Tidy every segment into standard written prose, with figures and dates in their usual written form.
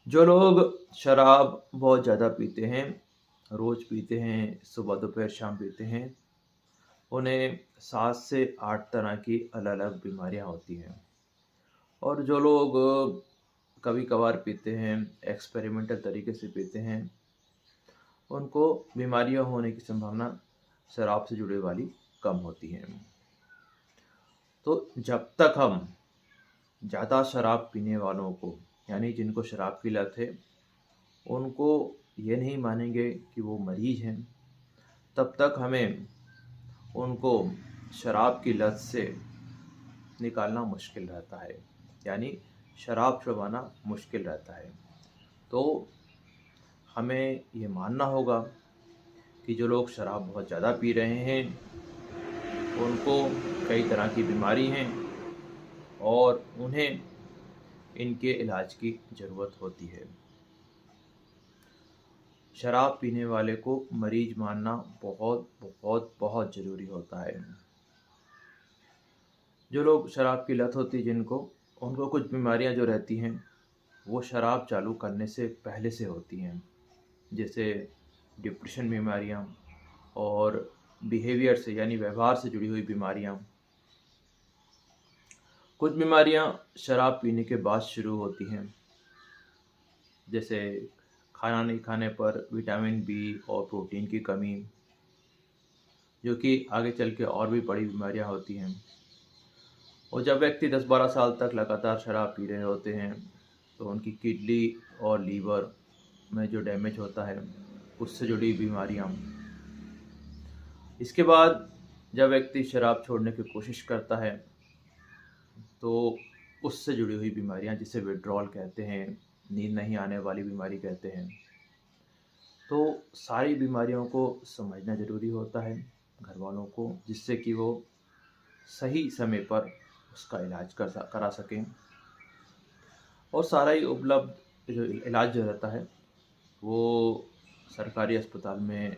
जो लोग शराब बहुत ज़्यादा पीते हैं, रोज़ पीते हैं, सुबह, दोपहर, शाम पीते हैं, उन्हें 7 से 8 तरह की अलग-अलग बीमारियाँ होती हैं। और जो लोग कभी-कभार पीते हैं, एक्सपेरिमेंटल तरीके से पीते हैं, उनको बीमारियाँ होने की संभावना शराब से जुड़े वाली कम होती है। तो जब तक हम ज़्यादा शराब पीने वालों को, यानी जिनको शराब की लत है, उनको ये नहीं मानेंगे कि वो मरीज़ हैं, तब तक हमें उनको शराब की लत से निकालना मुश्किल रहता है, यानी शराब छुड़वाना मुश्किल रहता है। तो हमें ये मानना होगा कि जो लोग शराब बहुत ज़्यादा पी रहे हैं, उनको कई तरह की बीमारी हैं और उन्हें इनके इलाज की ज़रूरत होती है। शराब पीने वाले को मरीज मानना बहुत बहुत बहुत ज़रूरी होता है। जो लोग शराब की लत होती है जिनको, उनको कुछ बीमारियां जो रहती हैं वो शराब चालू करने से पहले से होती हैं, जैसे डिप्रेशन बीमारियां और बिहेवियर से यानी व्यवहार से जुड़ी हुई बीमारियां। कुछ बीमारियां शराब पीने के बाद शुरू होती हैं, जैसे खाना नहीं खाने पर विटामिन बी और प्रोटीन की कमी, जो कि आगे चल के और भी बड़ी बीमारियां होती हैं। और जब व्यक्ति 10-12 साल तक लगातार शराब पी रहे होते हैं, तो उनकी किडनी और लीवर में जो डैमेज होता है, उससे जुड़ी बीमारियां। इसके बाद जब व्यक्ति शराब छोड़ने की कोशिश करता है, तो उससे जुड़ी हुई बीमारियां, जिसे विड्रॉल कहते हैं, नींद नहीं आने वाली बीमारी कहते हैं। तो सारी बीमारियों को समझना ज़रूरी होता है घर वालों को, जिससे कि वो सही समय पर उसका इलाज करा सकें। और सारा ही उपलब्ध जो इलाज जो रहता है वो सरकारी अस्पताल में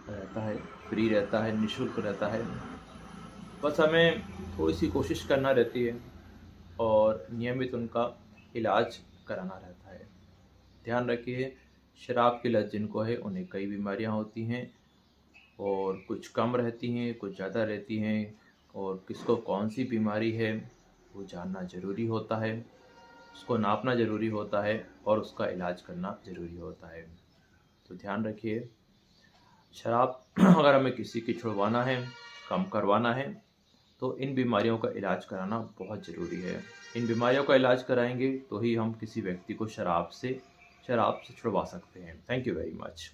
रहता है, फ्री रहता है, निःशुल्क रहता है। बस हमें थोड़ी सी कोशिश करना रहती है और नियमित उनका इलाज कराना रहता है। ध्यान रखिए, शराब की लत जिनको है उन्हें कई बीमारियां होती हैं और कुछ कम रहती हैं, कुछ ज़्यादा रहती हैं, और किसको कौन सी बीमारी है वो जानना ज़रूरी होता है, उसको नापना ज़रूरी होता है और उसका इलाज करना ज़रूरी होता है। तो ध्यान रखिए, शराब अगर हमें किसी की छुड़वाना है, कम करवाना है, तो इन बीमारियों का इलाज कराना बहुत ज़रूरी है। इन बीमारियों का इलाज कराएंगे तो ही हम किसी व्यक्ति को शराब से छुड़वा सकते हैं। Thank you very much.